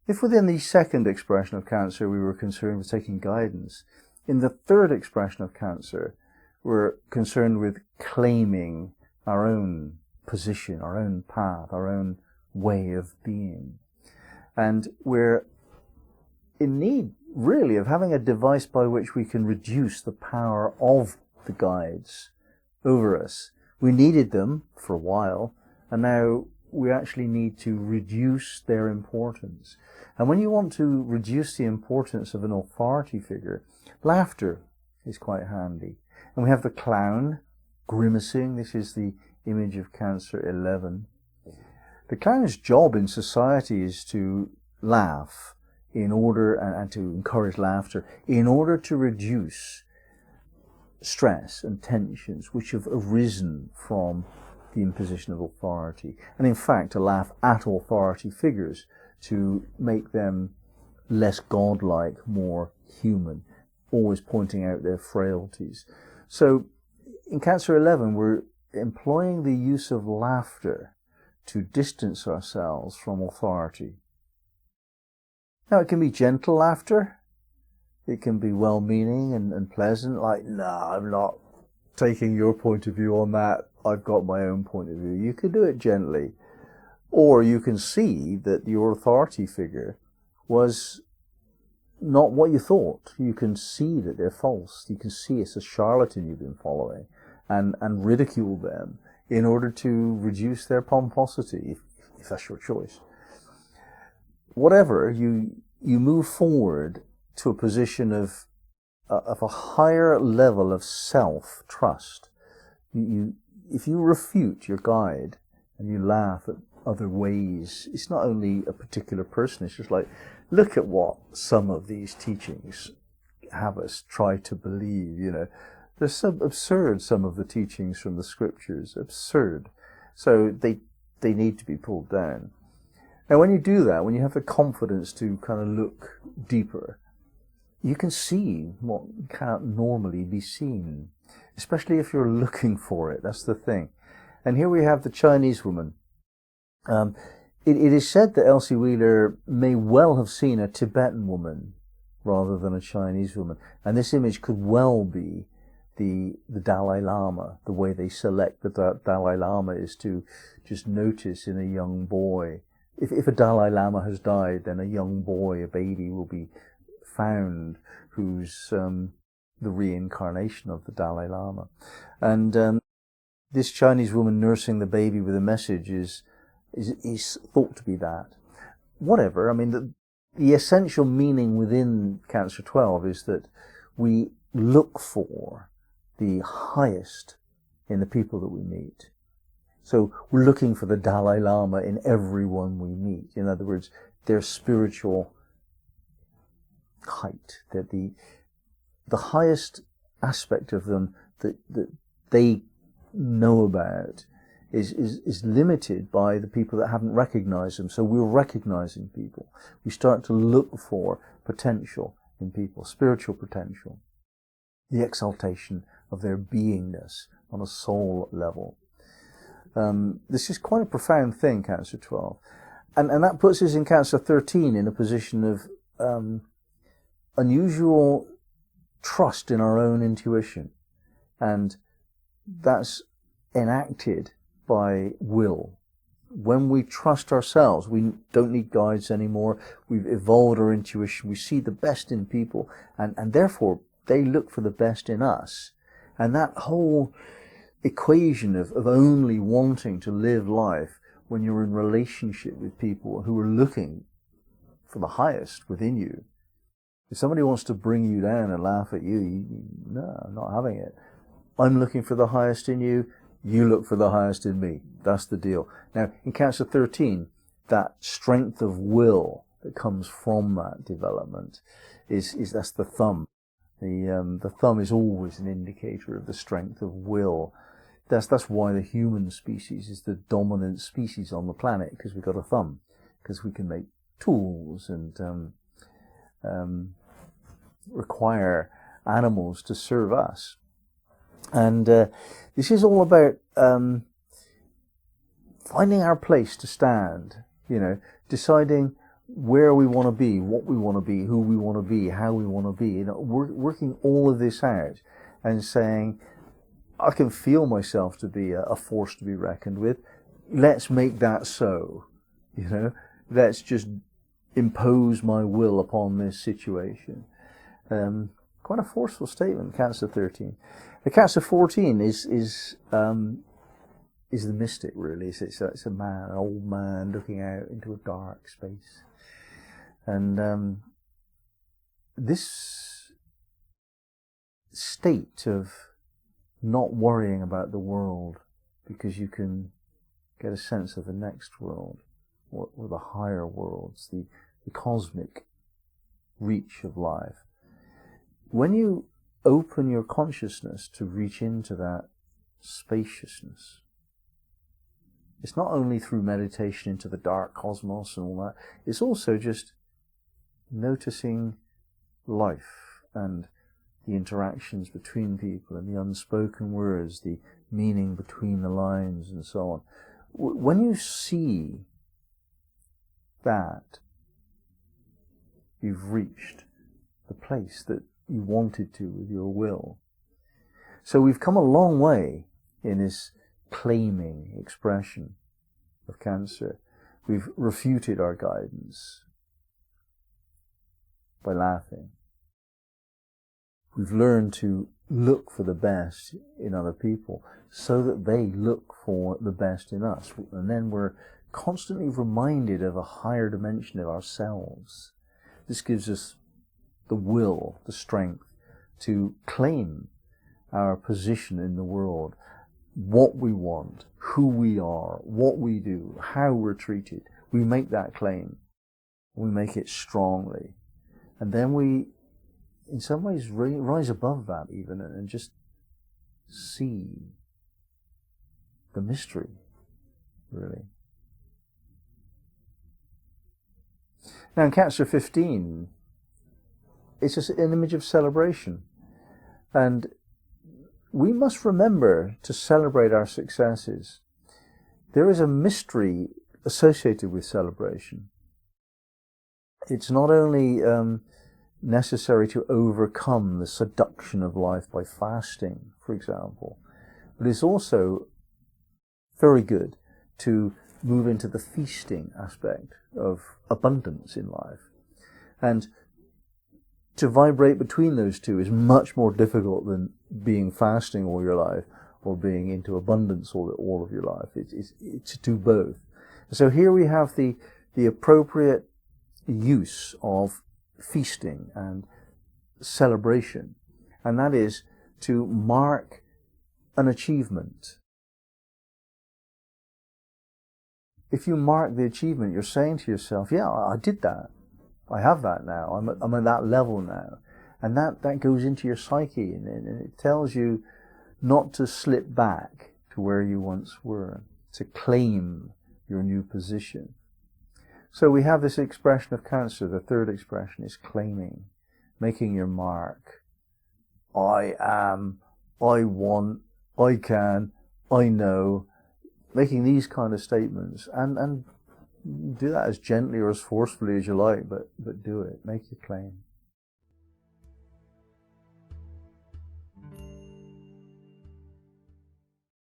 If within the second expression of Cancer we were concerned with taking guidance, in the third expression of Cancer we're concerned with claiming our own position, our own path, our own way of being. And we're in need, really, of having a device by which we can reduce the power of the guides over us. We needed them for a while, and now we actually need to reduce their importance. And when you want to reduce the importance of an authority figure, laughter is quite handy. And we have the clown grimacing. This is the image of Cancer 11. The clown's job in society is to laugh in order, and to encourage laughter, in order to reduce stress and tensions which have arisen from the imposition of authority. And in fact, to laugh at authority figures to make them less godlike, more human, always pointing out their frailties. So in Cancer 11, we're employing the use of laughter to distance ourselves from authority. Now, it can be gentle laughter. It can be well-meaning and pleasant, like, no, I'm not taking your point of view on that. I've got my own point of view. You can do it gently. Or you can see that your authority figure was not what you thought. You can see that they're false. You can see it's a charlatan you've been following, and ridicule them in order to reduce their pomposity, if that's your choice. Whatever, you move forward to a position of a higher level of self-trust. If you refute your guide and you laugh at other ways, it's not only a particular person, it's just like, look at what some of these teachings have us try to believe, They're so absurd, some of the teachings from the scriptures, absurd. So they need to be pulled down. Now, when you do that, when you have the confidence to kind of look deeper, you can see what can't normally be seen, especially if you're looking for it. That's the thing. And here we have the Chinese woman. It is said that Elsie Wheeler may well have seen a Tibetan woman rather than a Chinese woman. And this image could well be the Dalai Lama. The way they select the Dalai Lama is to just notice in a young boy. If a Dalai Lama has died, then a young boy, a baby, will be found who's the reincarnation of the Dalai Lama. And this Chinese woman nursing the baby with a message is thought to be that. Whatever, I mean, the essential meaning within Cancer 12 is that we look for the highest in the people that we meet. So we're looking for the Dalai Lama in everyone we meet. In other words, their spiritual height, that the highest aspect of them that they know about is limited by the people that haven't recognized them. So we're recognizing people. We start to look for potential in people, spiritual potential, the exaltation of their beingness on a soul level. This is quite a profound thing, Cancer 12. And that puts us in Cancer 13 in a position of unusual trust in our own intuition. And that's enacted by will. When we trust ourselves, we don't need guides anymore. We've evolved our intuition. We see the best in people, and therefore they look for the best in us. And that whole equation of only wanting to live life when you're in relationship with people who are looking for the highest within you. If somebody wants to bring you down and laugh at you, no, I'm not having it. I'm looking for the highest in you. You look for the highest in me. That's the deal. Now, in Cancer 13, that strength of will that comes from that development is that's the thumb. The thumb is always an indicator of the strength of will. That's why the human species is the dominant species on the planet, because we've got a thumb, because we can make tools and require animals to serve us. And this is all about finding our place to stand, deciding where we want to be, what we want to be, who we want to be, how we want to be. You know, working all of this out and saying, I can feel myself to be a force to be reckoned with. Let's make that so. You know, let's just impose my will upon this situation. Quite a forceful statement, Cancer 13. The Cancer 14 is the mystic, really. It's a man, an old man looking out into a dark space. And this state of not worrying about the world because you can get a sense of the next world, or the higher worlds, the cosmic reach of life. When you open your consciousness to reach into that spaciousness, it's not only through meditation into the dark cosmos and all that, it's also just noticing life and the interactions between people and the unspoken words, the meaning between the lines and so on. When you see that, you've reached the place that you wanted to with your will. So we've come a long way in this claiming expression of Cancer. We've refuted our guidance by laughing. We've learned to look for the best in other people so that they look for the best in us. And then we're constantly reminded of a higher dimension of ourselves. This gives us the will, the strength to claim our position in the world, what we want, who we are, what we do, how we're treated. We make that claim. We make it strongly. And then we, in some ways, rise above that even and just see the mystery, really. Now in Cancer 15, it's just an image of celebration. And we must remember to celebrate our successes. There is a mystery associated with celebration. It's not only necessary to overcome the seduction of life by fasting, for example, but it's also very good to move into the feasting aspect of abundance in life. And to vibrate between those two is much more difficult than being fasting all your life or being into abundance all of your life. It's to do both. So here we have the appropriate use of feasting and celebration, and that is to mark an achievement. If you mark the achievement, you're saying to yourself, yeah, I did that. I have that now. I'm at that level now. And that goes into your psyche, and it tells you not to slip back to where you once were, to claim your new position. So we have this expression of Cancer. The third expression is claiming, making your mark. I am, I want, I can, I know. Making these kind of statements, and do that as gently or as forcefully as you like, but do it. Make your claim.